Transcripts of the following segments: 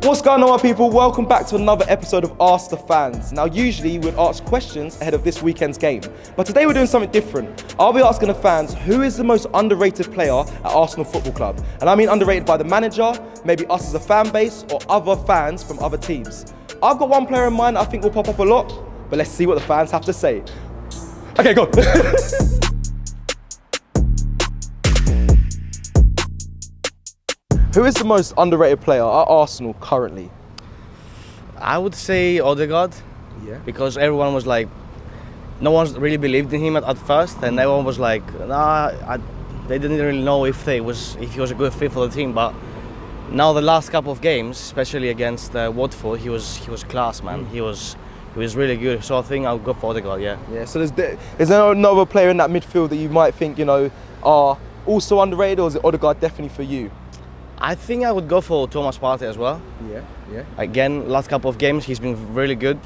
What's going on, my people? Welcome back to another episode of Ask the Fans. Now, usually we'd ask questions ahead of this weekend's game, but today we're doing something different. I'll be asking the fans who is the most underrated player at Arsenal Football Club. And I mean underrated by the manager, maybe us as a fan base, or other fans from other teams. I've got one player in mind that I think will pop up a lot, but let's see what the fans have to say. Okay, go. Who is the most underrated player at Arsenal currently? I would say Odegaard. Yeah. Because everyone was like, no one really believed in him at first, and everyone was like, they didn't really know if he was a good fit for the team. But now the last couple of games, especially against Watford, he was class, man. He was really good. So I think I'll go for Odegaard. Yeah. Yeah. So is there another player in that midfield that you might think are also underrated, or is it Odegaard definitely for you? I think I would go for Thomas Partey as well. Yeah. Again, last couple of games he's been really good.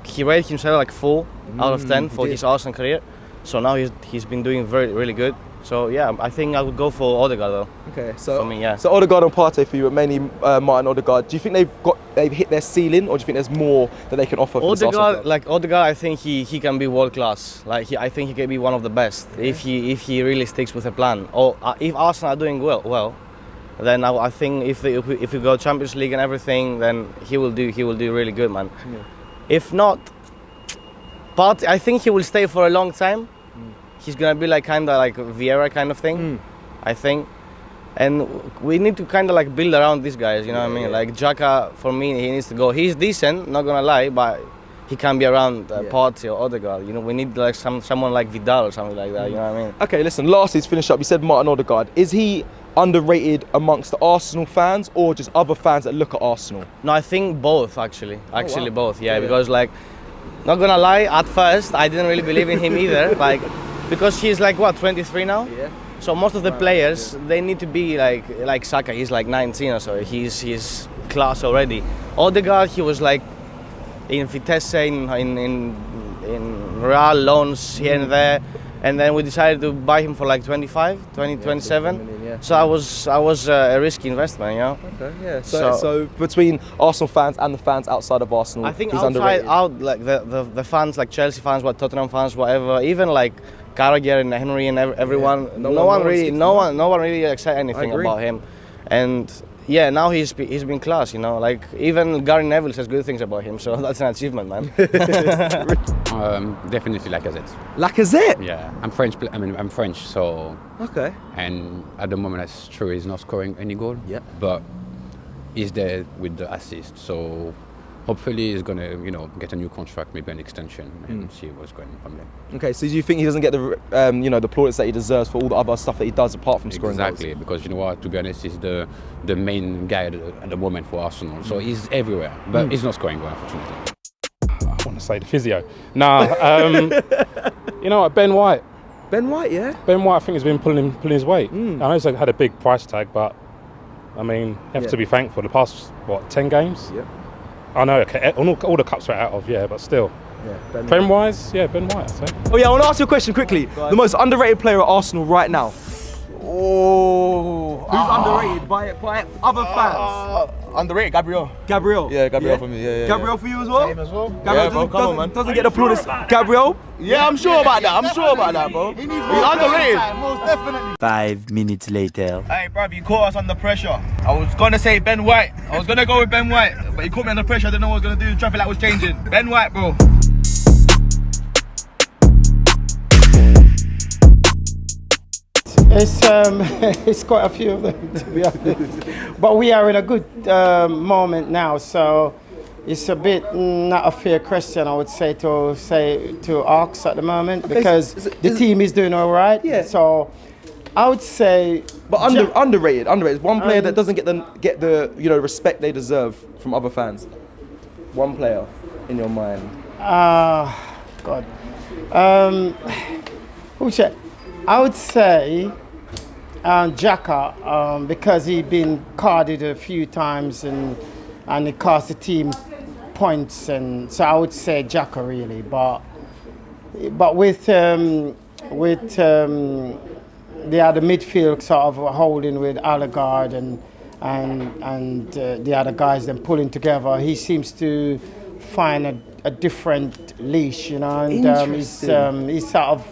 He rated himself like 4 out of 10 for his Arsenal career. So now he's been doing really good. So yeah, I think I would go for Odegaard though. Okay, so for me, yeah. So Odegaard and Partey for you, but mainly Martin Odegaard. Do you think they've hit their ceiling, or do you think there's more that they can offer? For Odegaard, I think he can be world class. I think he can be one of the best if he really sticks with a plan. Or if Arsenal are doing well. Then I think if we go Champions League and everything, then he will do really good, man. Yeah. If not, but I think he will stay for a long time. He's gonna be kind of like Vieira kind of thing, I think. And we need to kind of like build around these guys, you know what I mean? Yeah. Like Xhaka, for me, he needs to go. He's decent, not gonna lie, but he can be around Partey or Odegaard. You know, we need like someone like Vidal or something like that. You know what I mean? Okay, listen. Lastly, to finish up, you said Martin Odegaard. Is he underrated amongst the Arsenal fans or just other fans that look at Arsenal? No, I think both actually. Both. Yeah, because like, not gonna lie, at first I didn't really believe in him either. Because he's 23 now. Yeah. So most of the players they need to be like Saka. He's 19 or so. He's class already. Odegaard, he was in Vitesse, in Real loans here and there, and then we decided to buy him for 27. Yeah. So I was a risky investment, you know. Okay, yeah. So between Arsenal fans and the fans outside of Arsenal, I think he's underrated. The fans like Chelsea fans, Tottenham fans, whatever, even Carragher and Henry and everyone, no one really said anything about him, and. Yeah, now he's been class, you know. Even Gary Neville says good things about him, so that's an achievement, man. Definitely Lacazette. Lacazette? Yeah, I'm French. I'm French, so. Okay. And at the moment, that's true. He's not scoring any goal. Yeah. But he's there with the assist, so hopefully he's gonna, get a new contract, maybe an extension, and see what's going on from there. Okay, so do you think he doesn't get the, the plaudits that he deserves for all the other stuff that he does apart from scoring goals? Exactly, because you know what? To be honest, he's the main guy at the moment for Arsenal. So he's everywhere, but he's not scoring well, unfortunately. I want to say the physio. Nah, you know what? Ben White. Ben White, yeah. Ben White, I think, has been pulling his weight. I know he's had a big price tag, but I mean, you have to be thankful. The past 10 games. Yeah. I know, okay, all the cups are out of, but still. Yeah, Prem-wise, Ben White, I'd say. Oh yeah, I want to ask you a question quickly. The most underrated player at Arsenal right now? Who's underrated by other fans? Underrated, Gabriel. Gabriel? Yeah, Gabriel for me, yeah. Gabriel for you as well? Same as well. Gabriel doesn't get the plaudits. Gabriel? Yeah, I'm sure about that, bro. He's underrated. Most definitely. 5 minutes later. Hey, bruv, you caught us under pressure. I was going to say Ben White. I was going to go with Ben White, but he caught me under pressure. I didn't know what I was going to do. The traffic light was changing. Ben White, bro. It's quite a few of them, to be honest. But we are in a good moment now, so it's a bit not a fair question, I would say to ask at the moment, because the team is doing all right. Yeah. So I would say, but underrated. One player that doesn't get the respect they deserve from other fans. One player in your mind. God. I would say Xhaka, because he's been carded a few times and it cost the team points, and so I would say Xhaka really. But with the other midfield sort of holding with Odegaard and and the other guys then pulling together. He seems to find a different leash, you know, and he's sort of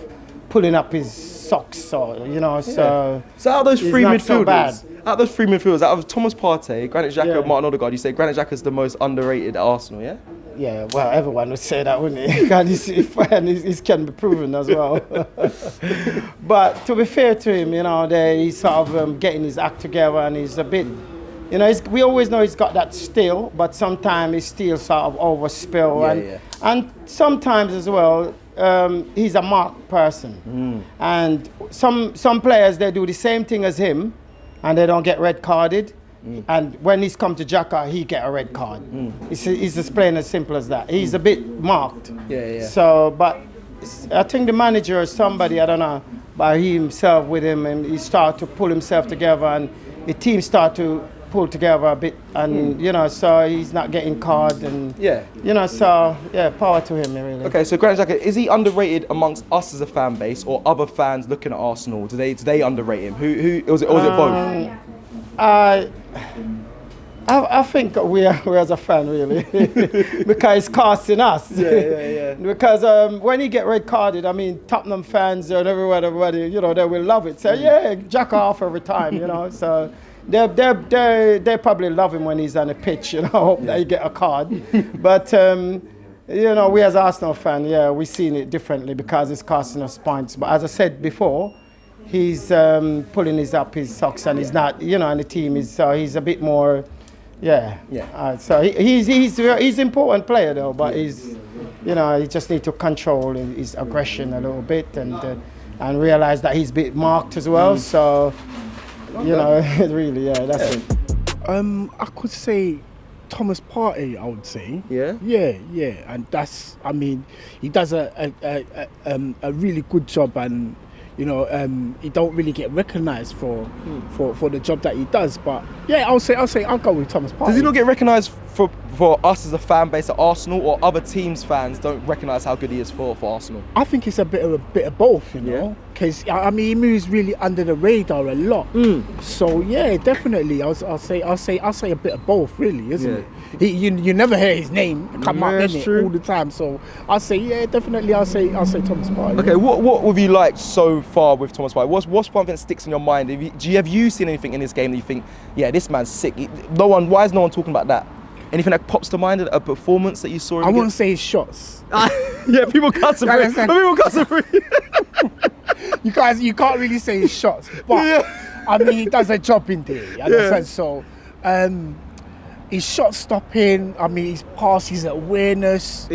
pulling up his socks, so you know. So out of those three not so bad. out of Thomas Partey, Granit Xhaka, and Martin Odegaard, you say Granit Xhaka's the most underrated at Arsenal, yeah? Yeah, well, everyone would say that, wouldn't he? And he can be proven as well. But to be fair to him, you know, he's sort of getting his act together, and he's a bit, you know, we always know he's got that still, but sometimes he still sort of overspill. And sometimes as well, he's a marked person. And some players, they do the same thing as him, and they don't get red carded. And when he's come to Xhaka, he get a red card. It's as plain as simple as that. He's a bit marked. So, but I think the manager or somebody, I don't know, but he himself with him, and he started to pull himself together, and the team start to pull together a bit, and you know, so he's not getting carded, and you know, so power to him, really. Okay, so Granit Xhaka, is he underrated amongst us as a fan base, or other fans looking at Arsenal? Do they underrate him? Who was it both? I think we're as a fan, really, because it's costing us. Because when he get red carded, I mean, Tottenham fans and everybody, you know, they will love it. So Xhaka off every time, you know. So they probably love him when he's on the pitch, you know. Hope that he get a card. But you know, we as Arsenal fan, we've seen it differently because it's costing us points. But as I said before, he's pulling his socks, and he's not, you know, and the team is, so he's a bit more, so he's an important player though, but he's, you know, he just need to control his aggression a little bit, and realize that he's a bit marked as well. So, you know, really, that's it. I could say Thomas Partey, I would say. And that's, I mean, he does a really good job, and you know, he don't really get recognised for the job that he does. But I'll go with Thomas Partey. Does he not get recognised for us as a fan base at Arsenal, or other teams' fans don't recognise how good he is for Arsenal? I think it's a bit of both, you know, because I mean, he moves really under the radar a lot. So definitely, I'll say a bit of both, really, isn't it? You never hear his name come up in it all the time. So I'll say definitely. I'll say Thomas Partey. Okay, what have you liked so far with Thomas Partey? What's one thing that sticks in your mind? Have you seen anything in this game that you think, this man's sick? Why is no one talking about that? Anything that pops to mind, a performance that you saw? I wouldn't say his shots. People cuss him. You can't really say his shots, but I mean, he does a job in there. You understand? So, his shot stopping, I mean, his pass, his awareness.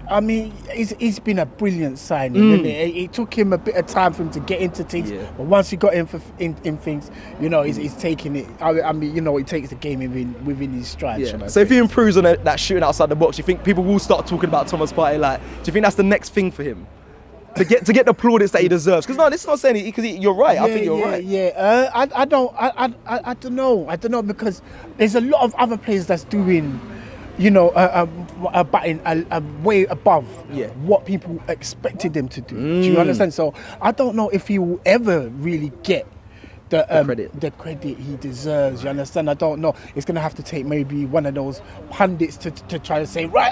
I mean, he's been a brilliant signing. Isn't it? It took him a bit of time for him to get into things, but once he got in things, you know, he's taking it. I mean, you know, he takes the game within his stride. So if he improves on that shooting outside the box, you think people will start talking about Thomas Partey? Like, do you think that's the next thing for him? To get the plaudits that he deserves, because this is not saying because you're right. I think you're right. I don't know, because there's a lot of other players that's doing, you know, batting way above what people expected them to do. Do you understand? So I don't know if he will ever really get the credit he deserves. You understand? I don't know. It's going to have to take maybe one of those pundits to try to say, right,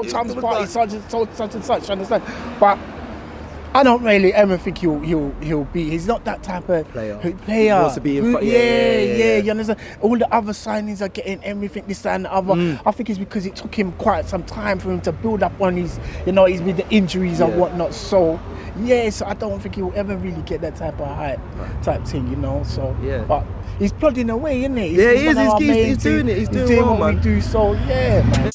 Thomas Partey such and such. You understand? But I don't really ever think he'll be. He's not that type of player. He wants to be in front. You understand? All the other signings are getting everything, this and the other. I think it's because it took him quite some time for him to build up on his, you know, he's with the injuries and whatnot. So so I don't think he'll ever really get that type of hype type thing, you know. So but he's plodding away, isn't he? He's doing it. He's doing well, what we do. So man.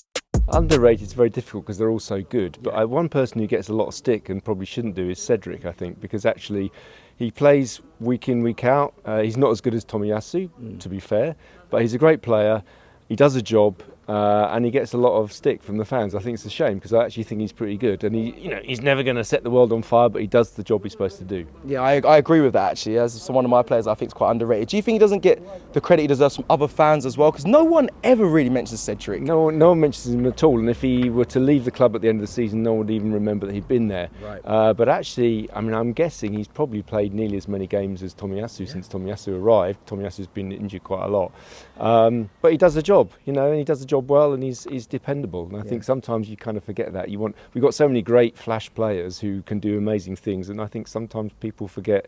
Underrated is very difficult because they're all so good. But one person who gets a lot of stick and probably shouldn't do is Cedric, I think, because actually he plays week in, week out. He's not as good as Tomiyasu, to be fair, but he's a great player. He does a job. and he gets a lot of stick from the fans. I think it's a shame because I actually think he's pretty good, and he's never going to set the world on fire, but he does the job he's supposed to do. Yeah, I agree with that actually. As one of my players, I think is quite underrated. Do you think he doesn't get the credit he deserves from other fans as well? Because no one ever really mentions Cedric. No one mentions him at all, and if he were to leave the club at the end of the season, no one would even remember that he'd been there. Right. But actually, I mean, I'm guessing he's probably played nearly as many games as Tomiyasu since Tomiyasu arrived. Tomiyasu's been injured quite a lot, but he does the job, and he does the job well, and he's dependable. And I think sometimes you kind of forget that. We've got so many great flash players who can do amazing things, and I think sometimes people forget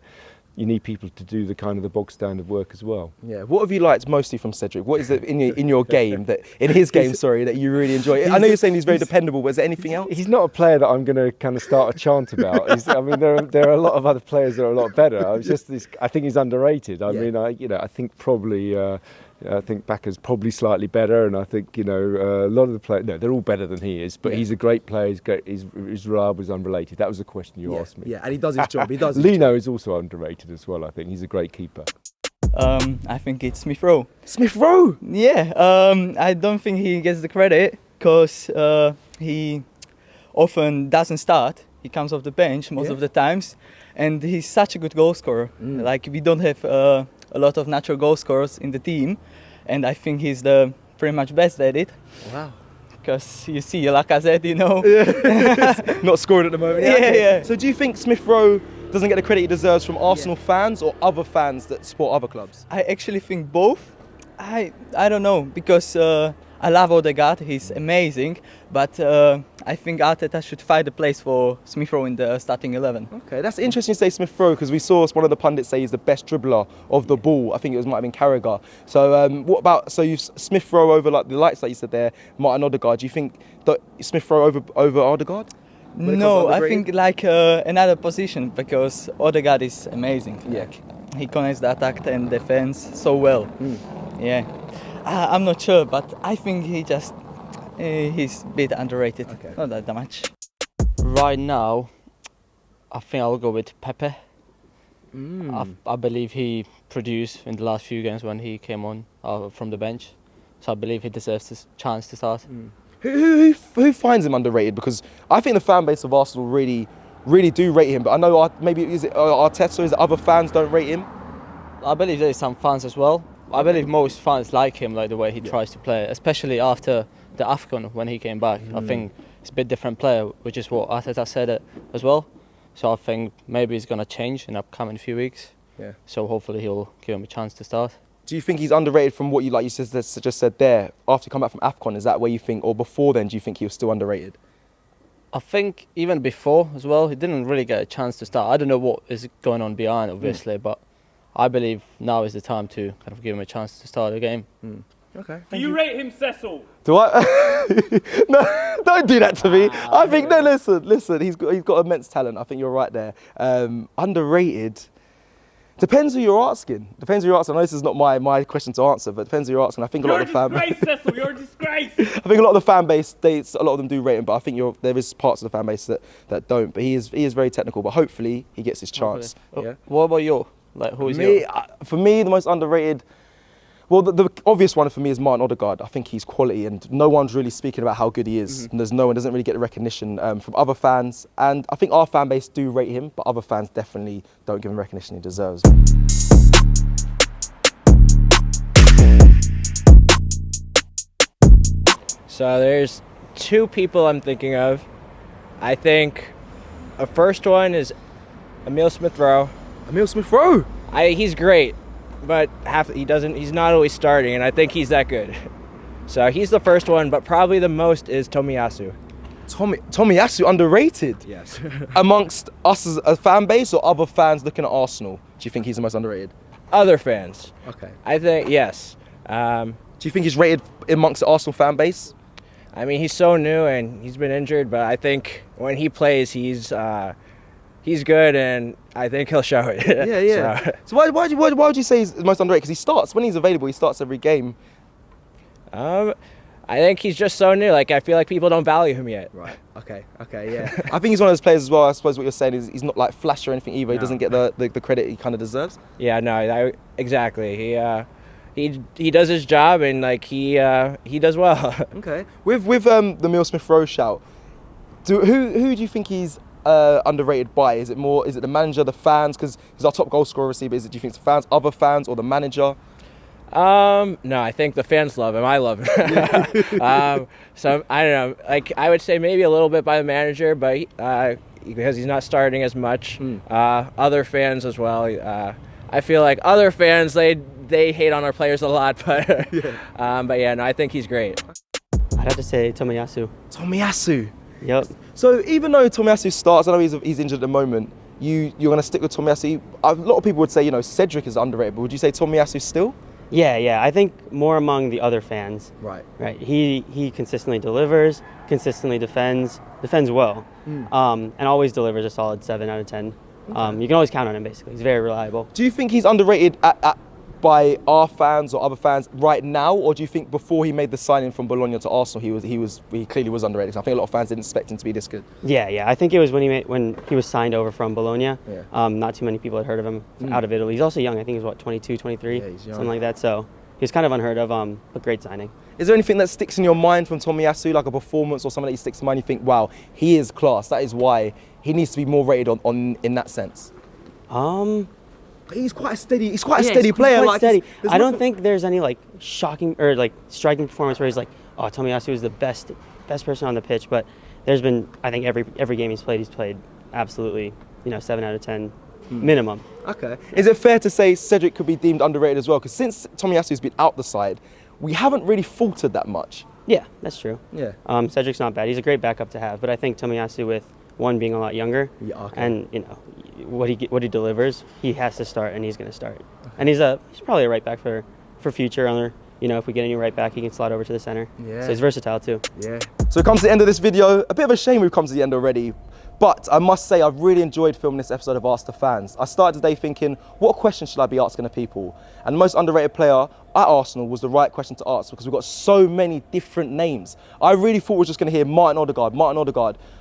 you need people to do the kind of the bog standard work as well. Yeah. What have you liked mostly from Cedric? What is it in your game in his game, that you really enjoy? I know you're saying he's very dependable, but is there anything else? He's not a player that I'm going to kind of start a chant about. I mean, there are a lot of other players that are a lot better. I think he's underrated. I mean, I think probably. I think Baka's probably slightly better, and I think a lot of the players. No, they're all better than he is. But he's a great player. He's great. He's reliable. He's unrelated. That was the question you asked me. Yeah, and he does his job. Lino is also underrated as well. I think he's a great keeper. I think it's Smith Rowe. Smith Rowe. Yeah. I don't think he gets the credit because he often doesn't start. He comes off the bench most of the times, and he's such a good goal scorer. Like we don't have a lot of natural goal scorers in the team, and I think he's the pretty much best at it. Wow. Because you see Lacazette, not scoring at the moment. Yeah. So do you think Smith Rowe doesn't get the credit he deserves from Arsenal fans or other fans that support other clubs? I actually think both. I don't know, because I love Odegaard, he's amazing, but I think Arteta should fight the place for Smith Rowe in the starting 11. Okay, that's interesting to say Smith Rowe, because we saw one of the pundits say he's the best dribbler of the ball. I think might have been Carragher. So what about, Smith Rowe over like the lights that you said there, Martin Odegaard? Do you think that Smith Rowe over Odegaard? No, I think like another position, because Odegaard is amazing. Yeah. Like, he connects the attack and defense so well. Yeah. I'm not sure, but I think he's a bit underrated. Okay. Not that much. Right now, I think I'll go with Pepe. I believe he produced in the last few games when he came on from the bench, so I believe he deserves this chance to start. Who finds him underrated? Because I think the fan base of Arsenal really do rate him, but I know maybe is it Arteta, is it other fans don't rate him? I believe there's some fans as well. I believe most fans like him, like the way he tries to play, especially after the AFCON when he came back. I think he's a bit different player, which is what Arteta said as well. So I think maybe he's going to change in the upcoming few weeks. Yeah. So hopefully he'll give him a chance to start. Do you think he's underrated from what you just said there? After you come back from AFCON, is that where you think, or before then, do you think he was still underrated? I think even before as well, he didn't really get a chance to start. I don't know what is going on behind, obviously, but I believe now is the time to kind of give him a chance to start the game. Okay. Do you rate him, Cecil? Do I? No, don't do that to me. I think listen. He's got immense talent. I think you're right there. Underrated. Depends who you're asking. I know this is not my question to answer, but depends who you're asking. I think a lot of the fan base. Cecil, you're a disgrace. I think a lot of the fan base, a lot of them do rate him, but I think there is parts of the fan base that don't. But he is very technical. But hopefully he gets his chance. Yeah. What about you? Like, who is you? For me, the most underrated. Well, the obvious one for me is Martin Odegaard. I think he's quality, and no one's really speaking about how good he is. And there's no one doesn't really get the recognition from other fans. And I think our fan base do rate him, but other fans definitely don't give him recognition he deserves. So there's two people I'm thinking of. I think a first one is Emile Smith Rowe. Emile Smith Rowe. He's great, but he's not always starting, and I think he's that good. So he's the first one, but probably the most is Tomiyasu. Tomiyasu underrated? Yes. Amongst us as a fan base or other fans looking at Arsenal, do you think he's the most underrated? Other fans. Okay. I think, yes. Do you think he's rated amongst the Arsenal fan base? I mean, he's so new and he's been injured, but I think when he plays, he's good, and I think he'll show it. Yeah. So why would you say he's the most underrated? Because he starts, when he's available, he starts every game. I think he's just so new. Like, I feel like people don't value him yet. Right. Okay, yeah. I think he's one of those players as well. I suppose what you're saying is he's not like flash or anything either. He doesn't get the credit he kind of deserves. Yeah, no, exactly. he does his job, and like he does well. Okay. With the Emile Smith Rowe shout, who do you think he's underrated by? Is it the manager, the fans? Because he's our top goal scorer receiver. Do you think it's the fans, other fans, or the manager? No, I think the fans love him. I love him. So I don't know. Like I would say maybe a little bit by the manager, but because he's not starting as much. Other fans as well. I feel like other fans they hate on our players a lot, but but yeah, no, I think he's great. I'd have to say Tomiyasu. Tomiyasu. Yep. So even though Tomiyasu starts, I know he's injured at the moment. You're going to stick with Tomiyasu. A lot of people would say, Cedric is underrated, but would you say Tomiyasu still? Yeah. I think more among the other fans. Right. He consistently delivers, consistently defends well, and always delivers a solid 7 out of 10. Okay. You can always count on him. Basically, he's very reliable. Do you think he's underrated by our fans or other fans right now, or do you think before he made the signing from Bologna to Arsenal, he clearly was underrated? I think a lot of fans didn't expect him to be this good. Yeah. I think it was when he was signed over from Bologna. Yeah. Not too many people had heard of him out of Italy. He's also young. I think he's 22, 23, something like that. So he was kind of unheard of. A great signing. Is there anything that sticks in your mind from Tomiyasu, like a performance or something that he sticks in mind? You think, wow, he is class. That is why he needs to be more rated on in that sense. He's quite a steady. He's quite a steady player. Quite steady. I don't think there's any like shocking or like striking performance where he's like, oh, Tomiyasu is the best person on the pitch. But there's been, I think every game he's played absolutely, 7 out of 10 minimum. Okay. Is it fair to say Cedric could be deemed underrated as well? Because since Tomiyasu's been out the side, we haven't really faltered that much. Yeah, that's true. Yeah. Cedric's not bad. He's a great backup to have. But I think Tomiyasu, with one being a lot younger, and what he delivers, he has to start, and he's going to start. Okay. And he's probably a right back for future. If we get a new right back, he can slide over to the center. Yeah. So he's versatile too. Yeah. So it comes to the end of this video. A bit of a shame we've come to the end already. But I must say, I've really enjoyed filming this episode of Ask the Fans. I started today thinking, what questions should I be asking the people? And the most underrated player at Arsenal was the right question to ask because we've got so many different names. I really thought we were just going to hear Martin Odegaard,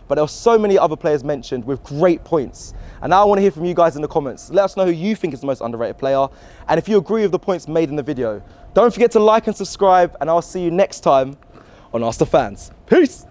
but there were so many other players mentioned with great points. And now I want to hear from you guys in the comments. Let us know who you think is the most underrated player. And if you agree with the points made in the video, don't forget to like and subscribe, and I'll see you next time on Ask the Fans. Peace!